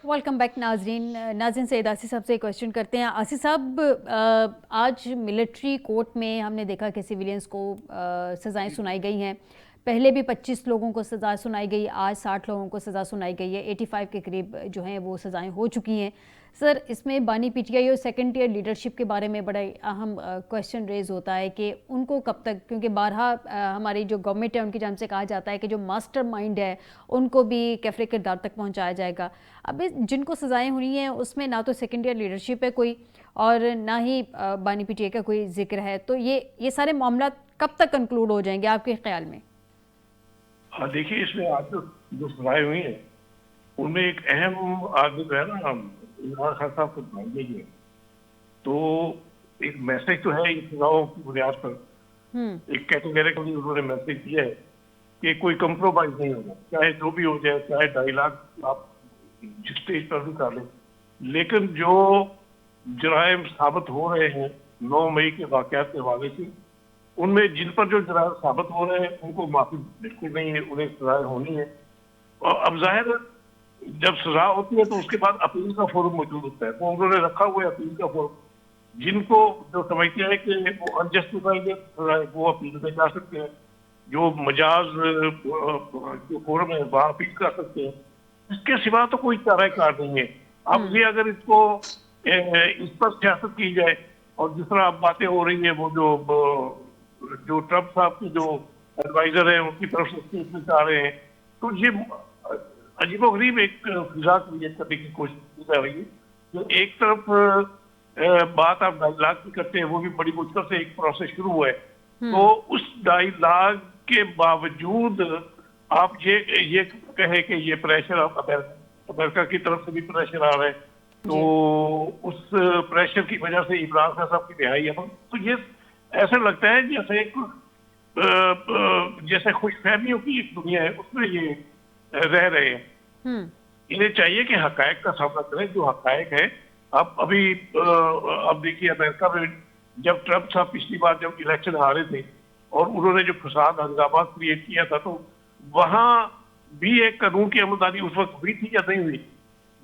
Welcome back नाजरीन। नाज़रीन सैयद आसिफ साहब से क्वेश्चन करते हैं। आसिफ साहब, आज मिलिट्री कोर्ट में हमने देखा कि सिविलियंस को सज़ाएं सुनाई गई हैं। पहले भी 25 लोगों को सज़ा सुनाई गई, आज 60 लोगों को सज़ा सुनाई गई है। 85 के करीब जो हैं वो सज़ाएं हो चुकी हैं। सर, इसमें बानी पीटीआई और सेकेंड टियर लीडरशिप के बारे में बड़ा अहम क्वेश्चन रेज होता है कि उनको कब तक, क्योंकि बारहा हमारी जो गवर्नमेंट है उनकी जानब से कहा जाता है कि जो मास्टर माइंड है उनको भी कैफरे किरदार तक पहुंचाया जाएगा। अब जिनको सज़ाएं हुई हैं उसमें ना तो सेकेंड ईयर लीडरशिप है कोई, और ना ही बानी पीटीआई का कोई जिक्र है। तो ये सारे मामला कब तक कंक्लूड हो जाएंगे आपके ख्याल में? हाँ, देखिए, इसमें आज जो सजाएं हुई हैं उनमें एक अहम आदमी जो है ना, इमरान खान साहब को बनाई गई है। तो एक मैसेज तो है इन सजाओं की बुनियाद पर, एक कैटेगरिकली उन्होंने मैसेज दिया है कि कोई कंप्रोमाइज नहीं होगा, चाहे जो भी हो जाए, चाहे 2.5 लाख आप जिस स्टेज पर भी कर लें। लेकिन जो जराइम साबित हो रहे हैं 9 मई के वाकयात के हवाले से, उनमें जिन पर जो जराइम साबित हो रहे हैं उनको माफी बिल्कुल नहीं है, उन्हें सजाएं होनी है। और अब जाहिर जब सजा होती है तो उसके बाद अपील का फोरम मौजूद होता है, वो उन्होंने रखा हुआ है अपील का फोरम। जिनको जो समझते हैं कि वो अनजस्टिफाइड है वो अपील में जा सकते हैं, जो मजाज जो फोरम है वहाँ अपील कर सकते हैं। इसके सिवा तो कोई चारा नहीं है। अब ये अगर इसको इस पर सियासत की जाए और जिस तरह अब बातें हो रही है, वो जो ट्रम्प साहब के जो एडवाइजर हैं उनकी तरफ से स्टेटमेंट आ रहे हैं, तो ये अजीबोगरीब एक फिजा क्रिएट करने की कोशिश की जा रही है। तो एक तरफ बात आप 2.5 लाख की करते हैं, वो भी बड़ी मुश्किल से एक प्रोसेस शुरू हुआ है। तो उस 2.5 लाख के बावजूद आप ये कहे कि ये प्रेशर अमेरिका की तरफ से भी प्रेशर आ रहा है, तो उस प्रेशर की वजह से इमरान खान साहब की रिहाई है। तो ये ऐसा लगता है जैसे खुशफहमियों की एक दुनिया है, उसमें ये रह रहे हैं। इन्हें चाहिए कि हकायक का सामना करें, जो हकायक है। अब देखिए, अमेरिका में जब ट्रम्प साहब पिछली बार जब इलेक्शन हारे थे और उन्होंने जो फसाद हंगामा क्रिएट किया था, तो वहां भी एक कानून की अमलदारी उस वक्त हुई थी या नहीं हुई?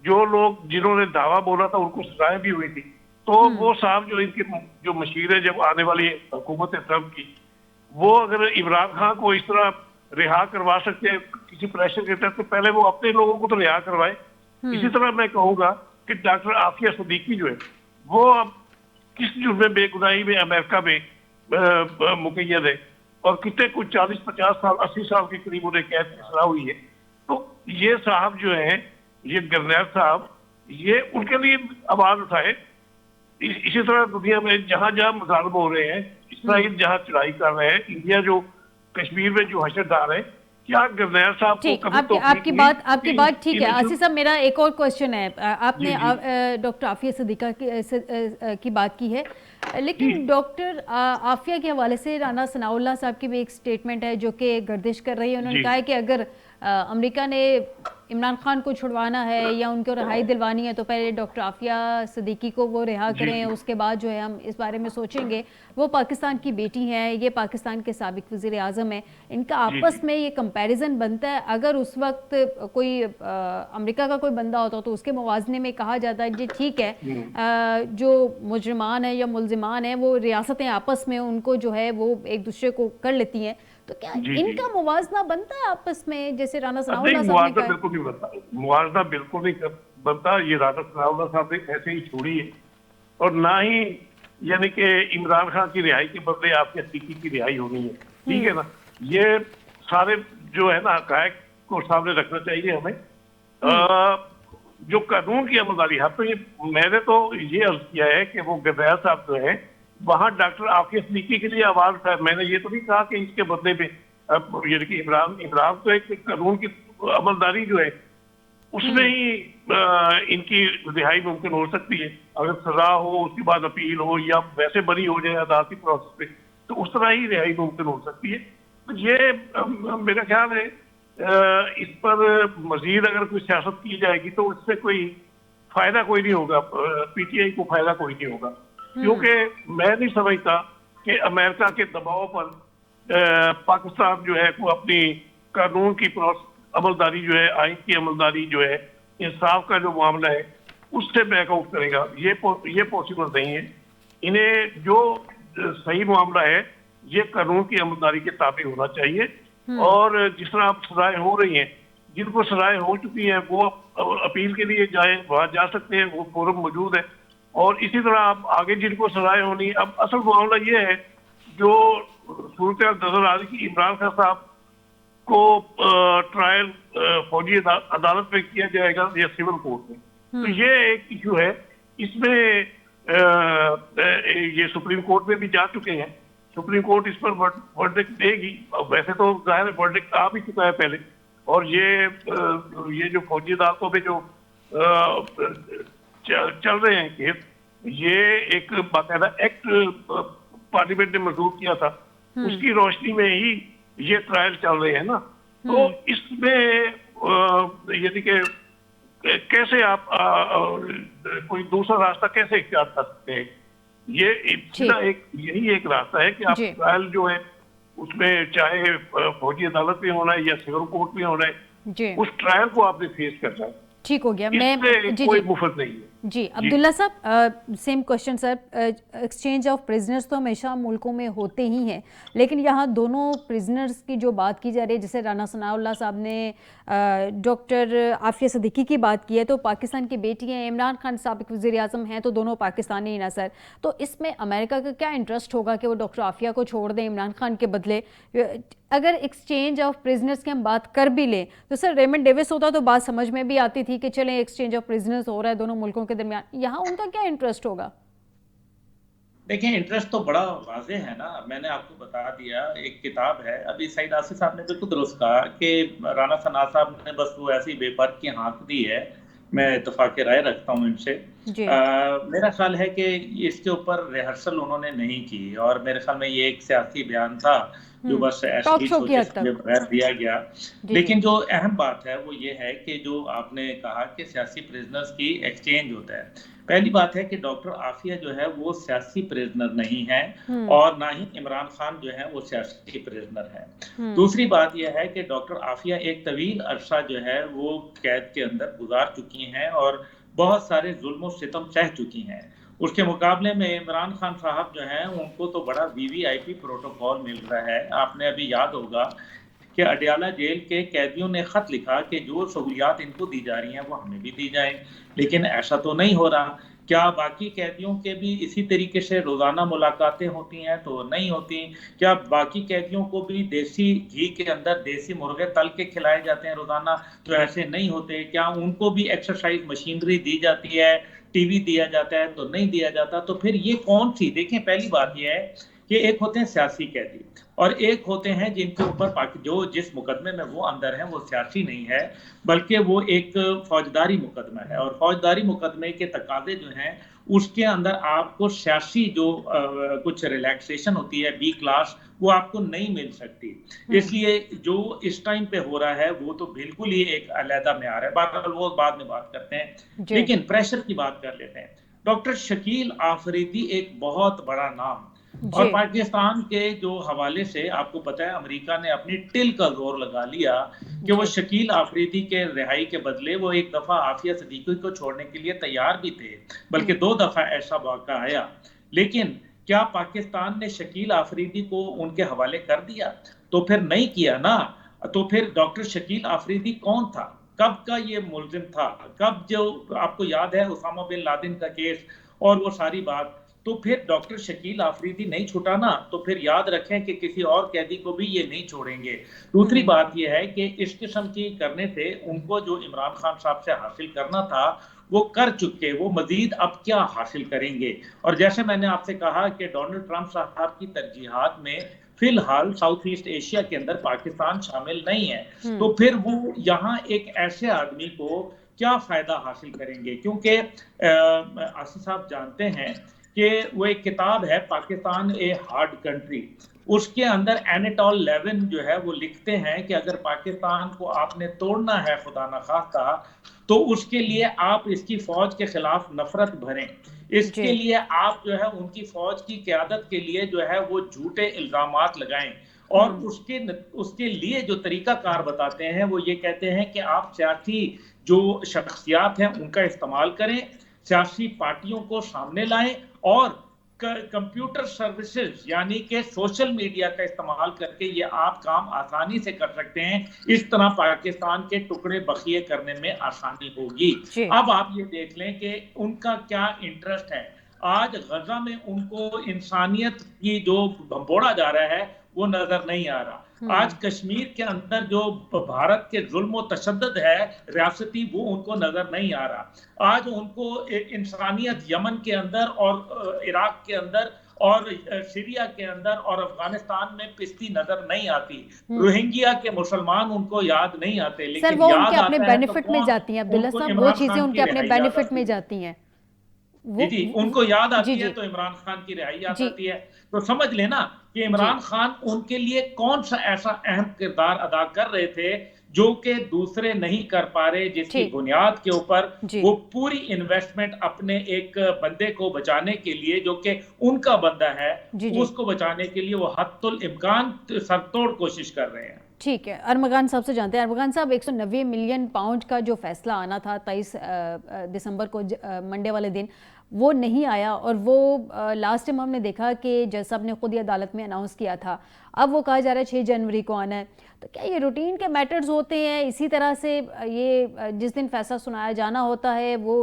जो लोग जिन्होंने दावा बोला था उनको सजाएं भी हुई थी। तो वो साहब जो इनके जो मशीर है जब आने वाली हुकूमत है ट्रम्प की, वो अगर इमरान खान को इस तरह रिहा करवा सकते हैं किसी प्रेशर के तहत, तो पहले वो अपने लोगों को तो रिहा करवाए। इसी तरह मैं कहूंगा कि डॉक्टर आफिया सिद्दीकी जो है वो अब किस जुर्म बेगुनाही में अमेरिका में मुकैयद है, और कितने कुछ 40-50 साल 80 साल के करीब उन्हें कैद की सजा हुई है। तो ये साहब जो है, ये गरनैल साहब, ये उनके लिए आवाज उठाए। इसी तरह दुनिया में जहां जहां मुजालिम हो रहे हैं, इसराइल जहां चढ़ाई कर रहे हैं, इंडिया जो कश्मीर में जो हशर डाल रहे हैं, क्या गरनैल साहब को कभी तो आपकी बात ठीक है। आसिफ साहब, मेरा एक और क्वेश्चन है। आपने डॉक्टर आफिया सिद्दीका की बात की है, लेकिन डॉक्टर आफिया के हवाले से राना सनाउल्लाह साहब की भी एक स्टेटमेंट है जो कि गर्दिश कर रही है। उन्होंने कहा है कि अगर अमेरिका ने इमरान खान को छुड़वाना है या उनको रिहाई दिलवानी है तो पहले डॉक्टर आफिया सिद्दीकी को वो रिहा करें, उसके बाद जो है हम इस बारे में सोचेंगे। वो पाकिस्तान की बेटी हैं, ये पाकिस्तान के साबिक वज़ीर आज़म हैं, इनका आपस में ये कंपैरिजन बनता है। अगर उस वक्त कोई अमेरिका का कोई बंदा होता तो उसके मुवाजने में कहा जाता है जी ठीक है, जो मुजरमान है या मुलजिमान है वो रियासतें आपस में उनको जो है वो एक दूसरे को कर लेती हैं। तो क्या इनका मुवाजना बनता है आपस में, जैसे राना सनाउल्लाह साहब ने कहा? बिल्कुल नहीं बनता, मुआवजा बिल्कुल नहीं बनता। ये राना सनाउल्लाह साहब ने ऐसे ही छोड़ी है, और ना ही यानी कि इमरान खान की रिहाई के बदले आपके सिद्दीकी की रिहाई होनी है। ठीक है ना? ये सारे जो है ना हकायक को सामने रखना चाहिए हमें। जो कानून की अमलदारी है, तो ये मैंने तो ये अर्ज किया है कि वो गरनैल साहब जो है वहां डॉक्टर आफिया सिद्दीकी के लिए आवाज उठाए। मैंने ये तो नहीं कहा कि इसके बदले में यानी कि इमरान तो एक कानून की अमलदारी जो है उसमें ही इनकी रिहाई मुमकिन हो सकती है। अगर सजा हो, उसके बाद अपील हो, या वैसे बरी हो जाए अदालती प्रोसेस पे, तो उस तरह ही रिहाई मुमकिन हो सकती है। तो ये मेरा ख्याल है इस पर मजीद अगर कोई सियासत की जाएगी तो इससे कोई फायदा कोई नहीं होगा, पीटीआई को फायदा कोई नहीं होगा। क्योंकि मैं नहीं समझता कि अमेरिका के दबाव पर पाकिस्तान जो है वो अपनी कानून की अमलदारी जो है, आइन की अमलदारी जो है, इंसाफ का जो मामला है उससे बैकआउट करेगा, ये पॉसिबल नहीं है। इन्हें जो सही मामला है ये कानून की अमलदारी के ताबे होना चाहिए। और जिस तरह अब सजाएं हो रही हैं, जिनको सजाएं हो चुकी हैं वो अपील के लिए जाए, वहां जा सकते हैं, वो फोरम मौजूद है। और इसी तरह अब आगे जिनको सजाएं होनी, अब असल मामला ये है जो सूरत नजर आ रही कि इमरान खान साहब को ट्रायल फौजी अदालत में किया जाएगा या सिविल कोर्ट में, तो ये एक इशू है। इसमें ये सुप्रीम कोर्ट में भी जा चुके हैं, सुप्रीम कोर्ट इस पर वर्डिक्ट देगी। वैसे तो जाहिर है वर्डिक्ट आ भी चुका है पहले, और ये जो फौजी अदालतों में जो चल रहे हैं केस, ये एक बाकायदा एक्ट पार्लियामेंट ने मंजूर किया था, उसकी रोशनी में ही ये ट्रायल चल रहे हैं ना। तो इसमें यदि के कैसे आप कोई दूसरा रास्ता कैसे इख्तियार कर सकते हैं? ये यही एक रास्ता है कि आप ट्रायल जो है उसमें चाहे फौजी अदालत में होना है या सिविल कोर्ट में होना है, उस ट्रायल को आपने फेस करना है। ठीक हो गया। मैं कोई मुफ्त नहीं है। जी अब्दुल्ला साहब, same question sir. Exchange of prisoners तो हमेशा मुल्कों में होते ही हैं, लेकिन यहाँ दोनों प्रिजनर्स की जो बात की जा रही है, जैसे राना सनाउल्लाह साहब ने डॉक्टर आफिया सिद्दीकी की बात की है, तो पाकिस्तान की बेटी हैं, इमरान खान साबिक वज़ीर आज़म हैं, तो दोनों पाकिस्तानी ही ना सर। तो इसमें अमेरिका का क्या इंटरेस्ट होगा कि वो डॉक्टर आफिया को छोड़ दें इमरान खान के बदले? अगर एक्सचेंज ऑफ प्रिजनर्स की हम बात कर भी लें तो सर रेमंड डेविस होता तो बात समझ में भी आती थी कि चलें एक्सचेंज ऑफ प्रिजनर्स हो रहा है दोनों मुल्कों के दरमियान, यहाँ उनका क्या इंटरेस्ट होगा? देखिए, इंटरेस्ट तो बड़ा वाज़े है ना, मैंने आपको बता दिया। एक किताब है, अभी सईद आसिफ साहब ने बिल्कुल दुरुस्त कहा कि राना सना साहब ने बस वो ऐसी बेपर की हाँक दी है। मैं इत्तेफाक राय रखता हूँ इनसे। मेरा ख्याल है कि इसके ऊपर रिहर्सल उन्होंने नहीं की, और मेरे ख्याल में ये एक सियासी बयान था जो बस ऐसे ही सोचे समझे बगैर दिया गया। लेकिन जो अहम बात है वो ये है कि जो आपने कहा कि सियासी प्रिजनर्स की एक्सचेंज होता है, पहली बात है कि डॉक्टर आफिया जो है वो सियासी प्रिजनर नहीं है, और ना ही इमरान खान जो है वो सियासी प्रिजनर है। दूसरी बात यह है कि डॉक्टर आफिया एक तवील अरसा जो है वो कैद के अंदर गुजार चुकी हैं और बहुत सारे जुल्म और सितम सह चुकी हैं। उसके मुकाबले में इमरान खान साहब जो हैं उनको तो बड़ा वीवीआईपी प्रोटोकॉल मिल रहा है। आपने अभी याद होगा कि अडयाला जेल के कैदियों ने खत लिखा कि जो सहूलियात इनको दी जा रही हैं वो हमें भी दी जाएं, लेकिन ऐसा तो नहीं हो रहा। क्या बाकी कैदियों के भी इसी तरीके से रोजाना मुलाकातें होती हैं? तो नहीं होती। क्या बाकी कैदियों को भी देसी घी के अंदर देसी मुर्गे तल के खिलाए जाते हैं रोजाना? तो ऐसे नहीं होते। क्या उनको भी एक्सरसाइज मशीनरी दी जाती है, टीवी दिया जाता है? तो नहीं दिया जाता। तो फिर ये कौन सी, देखें पहली बात यह है कि एक होते हैं सियासी कैदी और एक होते हैं जिनके ऊपर जो जिस मुकदमे में वो अंदर हैं वो सियासी नहीं है बल्कि वो एक फौजदारी मुकदमा है, और फौजदारी मुकदमे के तकाजे जो हैं उसके अंदर आपको सियासी जो कुछ रिलैक्सेशन होती है बी क्लास, वो आपको नहीं मिल सकती। इसलिए जो इस टाइम पे हो रहा है वो तो बिल्कुल ही एक अलहदा म्यार है। बहरहाल वो बाद में बात करते हैं, लेकिन प्रेशर की बात कर लेते हैं। डॉक्टर शकील आफरीदी एक बहुत बड़ा नाम, और पाकिस्तान के जो हवाले से आपको पता है अमेरिका ने अपनी टिल का जोर लगा लिया कि वो शकील आफरीदी के रिहाई के बदले वो एक दफा आफिया सिद्दीकी को छोड़ने के लिए तैयार भी थे, बल्कि 2 दफा ऐसा वाक़ा आया। लेकिन क्या पाकिस्तान ने शकील आफरीदी को उनके हवाले कर दिया? तो फिर नहीं किया ना। तो फिर डॉक्टर शकील आफरीदी कौन था, कब का ये मुलजिम था, कब जो आपको याद है उसामा बिन लादेन का केस और वो सारी बात, तो फिर डॉक्टर शकील आफरीदी नहीं छूटा ना, तो फिर याद रखें कि किसी और कैदी को भी ये नहीं छोड़ेंगे। दूसरी बात ये है कि इस किस्म की करने से उनको जो इमरान खान साहब से हासिल करना था वो कर चुके, वो मजीद अब क्या हासिल करेंगे? और जैसे मैंने आपसे कहा कि डोनाल्ड ट्रंप साहब की तरजीहात में फिलहाल साउथ ईस्ट एशिया के अंदर पाकिस्तान शामिल नहीं है, तो फिर वो यहाँ एक ऐसे आदमी को क्या फायदा हासिल करेंगे? क्योंकि आसिफ साहब जानते हैं कि वो एक किताब है पाकिस्तान ए हार्ड कंट्री, उसके अंदर एनाटोल लेविन जो है वो लिखते हैं कि अगर पाकिस्तान को आपने तोड़ना है खुदा न खास्ता, तो उसके लिए आप इसकी फौज के खिलाफ नफरत भरें, इसके लिए आप जो है उनकी फौज की क़यादत के लिए जो है वो झूठे इल्जामात लगाएं, और उसके लिए जो तरीका कार बताते हैं वो ये कहते हैं कि आप सियासी जो शख्सियात हैं उनका इस्तेमाल करें, सियासी पार्टियों को सामने लाएं और कंप्यूटर सर्विसेज यानी कि सोशल मीडिया का इस्तेमाल करके ये आप काम आसानी से कर सकते हैं। इस तरह पाकिस्तान के टुकड़े बखिए करने में आसानी होगी। अब आप ये देख लें कि उनका क्या इंटरेस्ट है। आज गजा में उनको इंसानियत की जो भंबोड़ा जा रहा है वो नजर नहीं आ रहा। आज कश्मीर के अंदर जो भारत के जुल्म और तशद्दुद है रियासती, वो उनको नजर नहीं आ रहा। आज उनको इंसानियत यमन के अंदर और इराक के अंदर और सीरिया के अंदर और अफगानिस्तान में पिसती नजर नहीं आती। रोहिंग्या के मुसलमान उनको याद नहीं आते, लेकिन सर वो याद उनके अपने आता है बेनिफिट तो में जाती हैं अब्दुल्ला साहब, वो चीजें उनके अपने बेनिफिट में जाती हैं। जी, उनको याद आती है तो इमरान खान की रिहाई याद आती है। तो समझ लेना कि इमरान खान उनके लिए कौन सा ऐसा अहम किरदार अदा कर रहे थे जो कि दूसरे नहीं कर पा रहे, जिसकी बुनियाद के ऊपर वो पूरी इन्वेस्टमेंट अपने एक बंदे को बचाने के लिए, जो कि उनका बंदा है, उसको बचाने के लिए वो हद्दुल इम्कान सरतोड़ कोशिश कर रहे हैं। ठीक है, अरमगान साहब से जानते हैं। अरमगान साहब, 190 मिलियन पाउंड का जो फैसला आना था 23 दिसंबर को मंडे वाले दिन, वो नहीं आया और वो लास्ट टाइम हमने देखा कि जज साहब ने खुद ही अदालत में अनाउंस किया था। अब वो कहा जा रहा है 6 जनवरी को आना है। तो क्या ये रूटीन के मैटर्स होते हैं? इसी तरह से ये जिस दिन फैसला सुनाया जाना होता है वो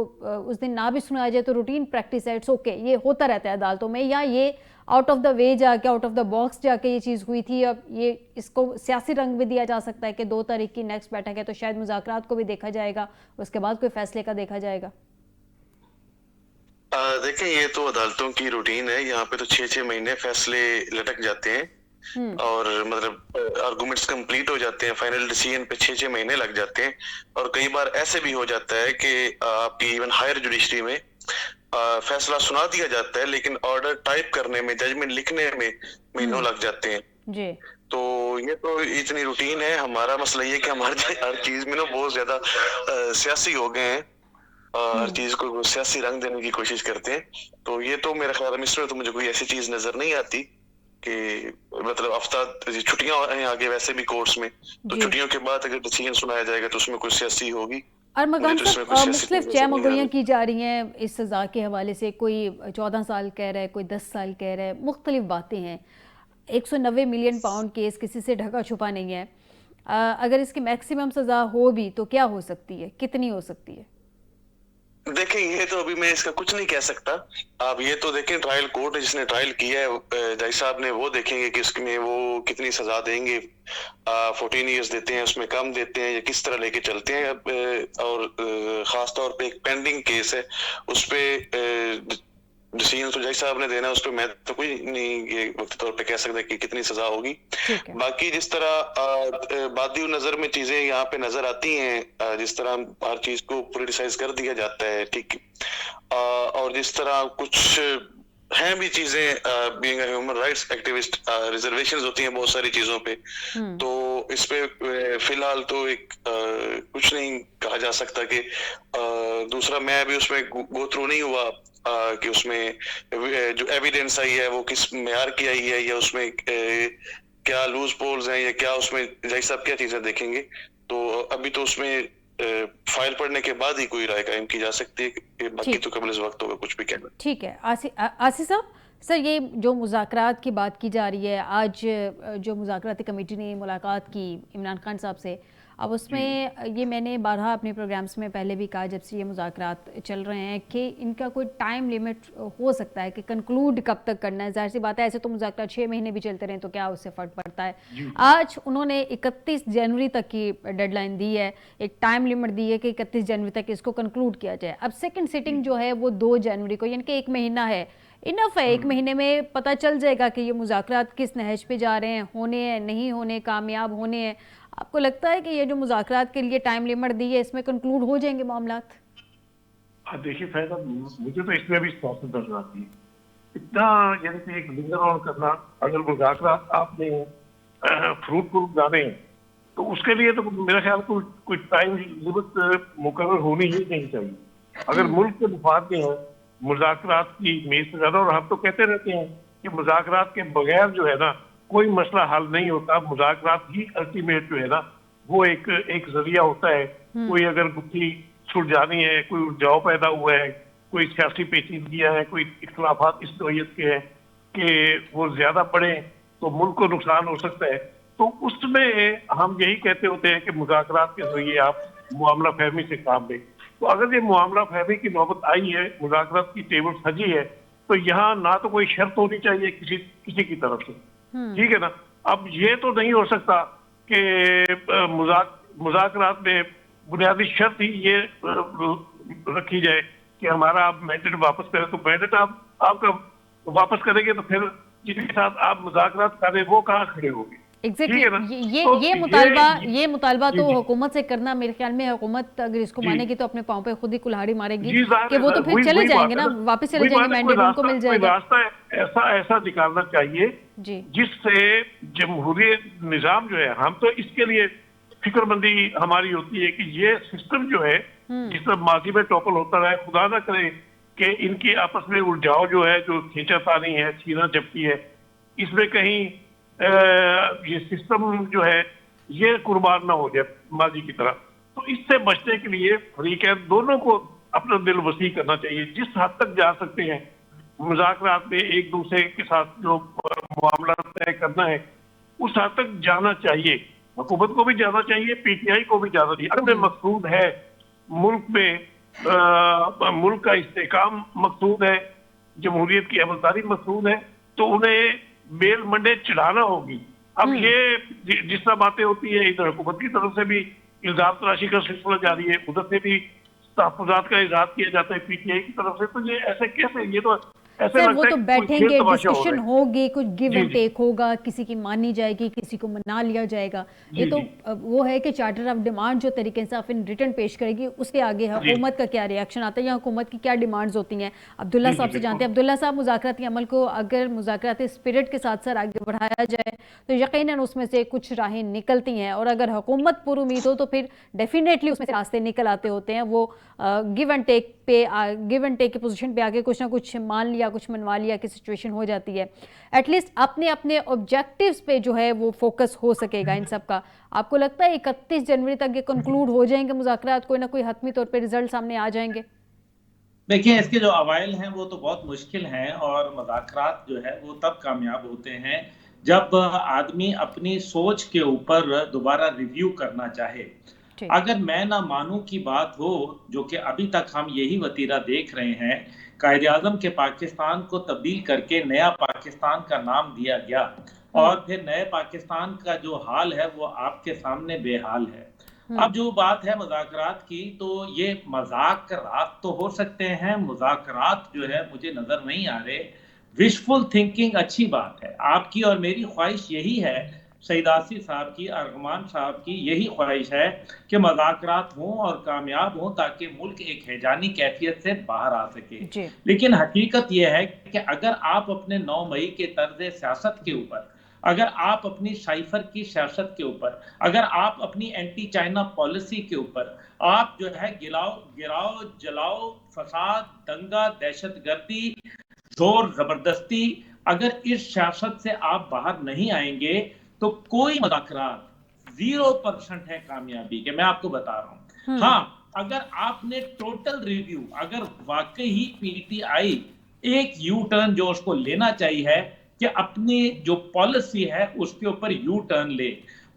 उस दिन ना भी सुनाया जाए तो रूटीन प्रैक्टिस है, इट्स ओके, ये होता रहता है अदालतों में, या ये आउट ऑफ द वे जाके, आउट ऑफ द बॉक्स जाके ये चीज़ हुई थी? अब ये इसको सियासी रंग भी दिया जा सकता है कि 2 तारीख की नेक्स्ट बैठक है तो शायद मुज़ाकरात को भी देखा जाएगा, उसके बाद कोई फैसले का देखा जाएगा। देखें, ये तो अदालतों की रूटीन है। यहाँ पे तो 6-6 महीने फैसले लटक जाते हैं और मतलब आर्गुमेंट्स कंप्लीट हो जाते हैं, फाइनल डिसीजन पे 6-6 महीने लग जाते हैं। और कई बार ऐसे भी हो जाता है कि आपकी इवन हायर जुडिशरी में फैसला सुना दिया जाता है लेकिन ऑर्डर टाइप करने में, जजमेंट लिखने में महीनों लग जाते हैं जी। तो ये तो इतनी रूटीन है। हमारा मसला ये कि हमारे हर चीज में ना बहुत ज्यादा सियासी हो गए हैं, हर चीज को सियासी रंग देने की कोशिश करते हैं। तो ये तो मेरा ख्याल है इसमें तो मुझे कोई ऐसी चीज नजर नहीं आती कि मतलब हफ्ता छुट्टियां हैं आगे वैसे भी कोर्ट्स में, तो छुट्टियों के बाद अगर डिसीजन सुनाया जाएगा तो उसमें कुछ सियासी होगी। अरमगान साहब, मुख्तलिफ जयमगोइयाँ की जा रही हैं इस सज़ा के हवाले से। कोई 14 साल कह रहा है, कोई 10 साल कह रहा है, मुख्तलिफ बातें हैं। 190 मिलियन पाउंड केस किसी से ढका छुपा नहीं है। अगर इसकी मैक्सिमम सज़ा हो भी तो क्या हो सकती है, कितनी हो सकती है? देखें, ये तो अभी मैं इसका कुछ नहीं कह सकता। आप ये तो देखें, ट्रायल कोर्ट जिसने ट्रायल किया है जज साहब ने, वो देखेंगे कि इसमें वो कितनी सजा देंगे। 14 ईयर्स देते हैं, उसमें कम देते हैं, या किस तरह लेके चलते हैं। और खास तौर पे एक पेंडिंग केस है, उस पे डिसीजन तो जज साहब ने देना है, उस पर मैं तो कोई नहीं ये वक्त तौर पे कह सकता कि कितनी सजा होगी। बाकी जिस तरह बादी नजर में चीजें यहाँ पे नजर आती हैं, जिस तरह हर चीज को पोलिटिसाइज कर दिया जाता है, ठीक, और जिस तरह कुछ हैं भी चीजें, being human rights activist, reservations होती हैं बहुत सारी चीजों पे। तो इस पे फिलहाल तो एक कुछ नहीं कहा जा सकता कि दूसरा मैं अभी उसमें गो थ्रू नहीं हुआ कि उसमें जो एविडेंस आई है वो किस मेयार की आई है, या उसमें क्या लूज पोल्स हैं, या क्या उसमें जज साहब क्या चीजें देखेंगे। तो अभी तो उसमें फाइल पढ़ने के बाद ही कोई राय कायम की जा सकती है, बाकी तो कबल इस वक्त होगा कुछ भी कहना। ठीक है। आसिफ साहब, सर ये जो मुज़ाकरात की बात की जा रही है, आज जो मुज़ाकराती कमेटी ने मुलाकात की इमरान खान साहब से, अब उसमें ये मैंने बारहा अपने प्रोग्राम्स में पहले भी कहा जब से ये मुज़ाकरात चल रहे हैं कि इनका कोई टाइम लिमिट हो सकता है कि कंक्लूड कब तक करना है। जाहिर सी बात है, ऐसे तो मुज़ाकरात 6 महीने भी चलते रहें तो क्या उससे फ़र्क पड़ता है। आज उन्होंने 31 जनवरी तक की डेडलाइन दी है, एक टाइम लिमिट दी है कि 31 जनवरी तक इसको कंक्लूड किया जाए। अब सेकेंड सिटिंग जो है वो 2 जनवरी को, यानी कि 1 महीना है, इनफ है। 1 महीने में पता चल जाएगा कि ये मुज़ाकरात किस नहज पे जा रहे हैं, होने हैं, नहीं होने, कामयाब होने हैं। आपको लगता है कि ये जो मुज़ाकरात के लिए टाइम लिमिट दी है इसमें कंक्लूड हो जाएंगे मामलात? देखिए फैज़ा, मुझे तो इसमें भी सियासत नजर आती है। इतना यानी कि एक लिंगर ऑन करना, अगर मुज़ाकरात आपने फ्रूटफुल जाने हैं तो उसके लिए तो मेरा ख्याल कोई टाइम लिमिट मुकर्रर होनी ही नहीं चाहिए। अगर मुल्क के मुफाद में है मुज़ाकरात की मेज पर ज्यादा, और हम तो कहते रहते हैं कि मुज़ाकरात के बगैर जो है ना कोई मसला हल नहीं होता। मुज़ाकरात ही अल्टीमेट जो है ना वो एक जरिया होता है। कोई अगर गुत्थी सुलझानी है, कोई उलझाव पैदा हुआ है, कोई सियासी पेचीदगियां है, कोई इख्तलाफात इस नौयत के हैं कि वो ज्यादा बढ़े तो मुल्क को नुकसान हो सकता है, तो उसमें हम यही कहते होते हैं कि मुज़ाकरात के जरिए आप मामला फहमी से काम लें। तो अगर ये मामला फहमी की नौबत आई है, मुज़ाकरात की टेबल सजी है, तो यहाँ ना तो कोई शर्त होनी चाहिए किसी की तरफ से, ठीक है ना। अब ये तो नहीं हो सकता कि मुज़ाकरात में बुनियादी शर्त ही ये रखी जाए कि हमारा आप मैंडेट वापस करें। तो मैंडेट आपका वापस करेंगे तो फिर जिनके साथ आप मुज़ाकरात करें वो कहाँ खड़े होंगे? एग्जैक्टली ये मुतालबा तो हुकूमत से करना, मेरे ख्याल में हुकूमत अगर इसको मानेगी तो अपने पांव पे खुद ही कुल्हाड़ी मारेगी कि वो तो फिर चले जाएंगे ना, वापस चले जाएंगे, मैंडेट उनको मिल जाएगा। रास्ता ऐसा निकालना चाहिए जिससे जमहूरियत निजाम जो है, हम तो इसके लिए फिक्रमंदी हमारी होती है कि ये सिस्टम जो है जिस तरह माजी में टॉपल होता रहा है, खुदा ना करे कि इनकी आपस में उलझाव जो है, जो खींचातानी है, छीना झपटी है, इसमें कहीं ये सिस्टम जो है ये कुर्बान ना हो जाए माजी की तरह। तो इससे बचने के लिए फरीकैन दोनों को अपना दिल वसी करना चाहिए, जिस हद तक जा सकते हैं मुज़ाकरात में एक दूसरे के साथ जो मामला तय करना है उस हद तक जाना चाहिए। हुकूमत को भी जाना चाहिए, पीटीआई को भी जाना चाहिए। अगर मकसूद है मुल्क में मुल्क का इस्तेहकाम मकसूद है, जमहूरियत की अमलदारी मकसूद है, तो उन्हें बेल मंडे चढ़ाना होगी। अब ये जिस तरह बातें होती है, इधर हुकूमत की तरफ से भी इल्जाम तराशी का सिलसिला जारी है, उधर से भी तहफ़्फ़ुज़ात का इजहार किया जाता है पीटीआई की तरफ से। तो ये ऐसे कैसे, ये तो ऐसे सर वो तो बैठेंगे, डिस्कशन होगी, कुछ गिव एंड टेक होगा, किसी की मानी जाएगी, किसी को मना लिया जाएगा। ये तो वो है कि चार्टर ऑफ डिमांड जो तरीके से आप इन रिटर्न पेश करेगी, उसके आगे हुकूमत का क्या रिएक्शन आता है या हुकूमत की क्या डिमांड्स होती हैं। अब्दुल्ला साहब से जानते हैं। अब्दुल्ला साहब, मुज़ाकराती अमल को अगर मुज़ाकराती स्पिरिट के साथ सर आगे बढ़ाया जाए तो यकीनन उसमें से कुछ राहें निकलती हैं, और अगर हुकूमत पुरुमीद हो तो फिर डेफिनेटली उसमें से रास्ते निकल आते होते हैं। वो गिव एंड टेक की पोजीशन पे आके कुछ ना कुछ मान लिया, कुछ मनवा लिया की सिचुएशन हो जाती है। एटलीस्ट अपने ऑब्जेक्टिव्स पे जो है वो फोकस हो सकेगा इन सब का। आपको लगता है 31 जनवरी तक ये कंक्लूड हो जाएंगे मुज़ाकरात, कोई ना कोई हतमी तौर पे रिजल्ट सामने आ जाएंगे? देखिए, इसके जो अवाइल हैं वो तो बहुत मुश्किल हैं, और मुज़ाकरात जो है वो तब कामयाब होते हैं जब आदमी अपनी सोच के ऊपर दोबारा रिव्यू करना चाहे। अगर मैं ना मानूं की बात हो, जो कि अभी तक हम यही वतीरा देख रहे हैं, कायद-ए-आज़म के पाकिस्तान को तब्दील करके नया पाकिस्तान का नाम दिया गया, और फिर नए पाकिस्तान का जो हाल है वो आपके सामने बेहाल है। अब जो बात है मुज़ाकरात की, तो ये मज़ाकरात तो हो सकते हैं, मुज़ाकरात जो है मुझे नजर नहीं आ रहे। विशफुल थिंकिंग अच्छी बात है, आपकी और मेरी ख्वाहिश यही है, सईद आसिफ साहब की, अरगमान साहब की यही ख्वाहिश है कि मुज़ाकरात हों और कामयाब हों, ताकि मुल्क एक हैजानी कैफियत से बाहर आ सके। लेकिन हकीकत यह है कि अगर आप अपने 9 मई के तर्ज सियासत के ऊपर, अगर आप अपनी साइफर की सियासत के ऊपर, अगर आप अपनी एंटी चाइना पॉलिसी के ऊपर, आप जो है गिराओ जलाओ, फसाद, दंगा, दहशतगर्दी, जोर जबरदस्ती, अगर इस सियासत से आप बाहर नहीं आएंगे तो कोई मुज़ाकरात 0% है कामयाबी के, मैं आपको बता रहा हूं। हाँ, अगर आपने टोटल रिव्यू, अगर वाकई ही पीटीआई एक यू टर्न जो उसको लेना चाहिए है कि अपनी जो पॉलिसी है उसके ऊपर यू टर्न ले,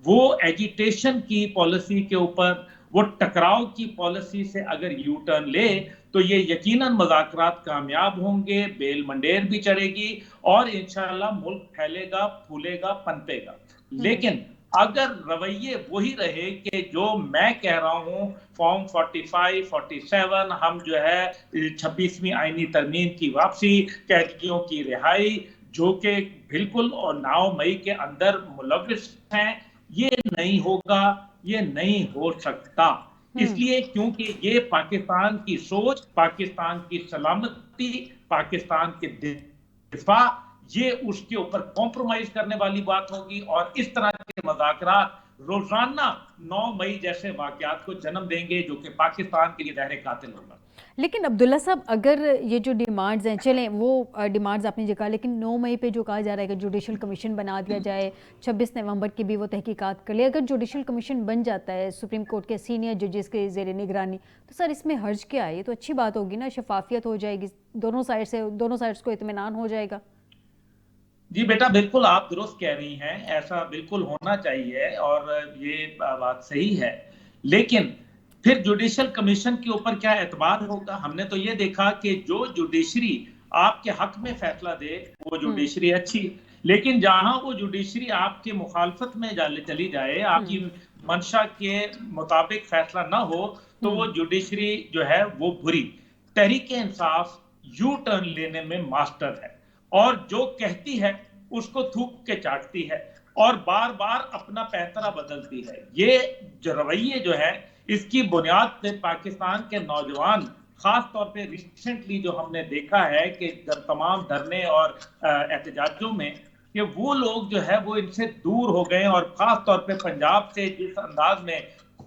वो एजिटेशन की पॉलिसी के ऊपर, वो टकराव की पॉलिसी से अगर यू टर्न ले, तो ये यकीनन मुज़ाकरात कामयाब होंगे, बेल मंडेर भी चढ़ेगी और इंशाअल्लाह मुल्क फैलेगा, फूलेगा, पनपेगा। लेकिन अगर रवैये वही रहे कि जो मैं कह रहा हूं, फॉर्म 45, 47, हम जो है 26वीं आईनी तरमीम की वापसी, कैदियों की रिहाई, जो कि बिल्कुल और 9 मई के अंदर मुलविस हैं, ये नहीं होगा, ये नहीं हो सकता। इसलिए क्योंकि ये पाकिस्तान की सोच, पाकिस्तान की सलामती, पाकिस्तान के दिफा, ये उसके ऊपर कॉम्प्रोमाइज करने वाली बात होगी, और इस तरह के मुज़ाकरात रोजाना 9 मई जैसे वाकयात को जन्म देंगे, जो कि पाकिस्तान के लिए जहर कातिल होगा। लेकिन अब्दुल्ला साहब, अगर ये जो डिमांड्स हैं, चलें वो डिमांड्स आपने जो कहा, लेकिन 9 मई पे जो कहा जा रहा है कि जुडिशल कमीशन बना दिया जाए, 26 नवंबर की भी वो तहकीकात कर ले, अगर जुडिशल कमीशन बन जाता है सुप्रीम कोर्ट के सीनियर जजेस के ज़ेर निगरानी, तो सर इसमें हर्ज क्या है? ये तो अच्छी बात होगी ना, शफाफियत हो जाएगी, दोनों साइड्स को इत्मीनान हो जाएगा। जी बेटा, बिल्कुल आप दुरुस्त कह रही हैं, ऐसा बिल्कुल होना चाहिए और ये बात सही है। लेकिन फिर जुडिशल कमीशन के ऊपर क्या एतबार होगा? हमने तो ये देखा कि जो जुडिशरी आपके हक में फैसला दे वो जुडिशरी अच्छी, लेकिन जहां वो जुडिशरी आपके मुखालफत में चली जाए, आपकी मंशा के मुताबिक फैसला ना हो, तो वो जुडिशरी जो है वो बुरी। तहरीक इंसाफ यू टर्न लेने में मास्टर है और जो कहती है उसको थूक के चाटती है और बार बार अपना पैंतरा बदलती है। ये जो रवैये जो है, इसकी बुनियाद पे पाकिस्तान के नौजवान, खास तौर पे रिसेंटली जो हमने देखा है कि तमाम धरने और एहतजाजों में, कि वो लोग जो है वो इनसे दूर हो गए और खास तौर पे पंजाब से जिस अंदाज में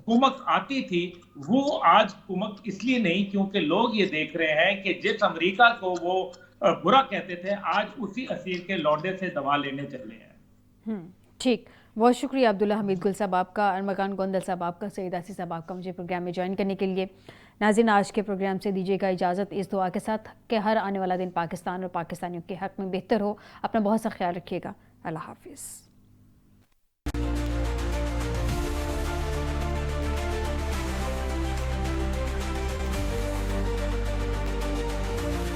कुमक आती थी, वो आज कुमक इसलिए नहीं क्योंकि लोग ये देख रहे हैं कि जिस अमेरिका को वो बुरा कहते थे, आज उसी असीर के लौंडे से दवा लेने चले हैं। ठीक, बहुत शुक्रिया अब्दुल्ला हमीद गुल साहब आपका, अरमकान गोंदल साहब आपका, सईद आसिफ साहब आपका मुझे प्रोग्राम में ज्वाइन करने के लिए। नाज़रीन, आज के प्रोग्राम से दीजिएगा इजाज़त, इस दुआ के साथ कि हर आने वाला दिन पाकिस्तान और पाकिस्तानियों के हक़ में बेहतर हो। अपना बहुत सा ख्याल रखिएगा। अल्लाह हाफिज़।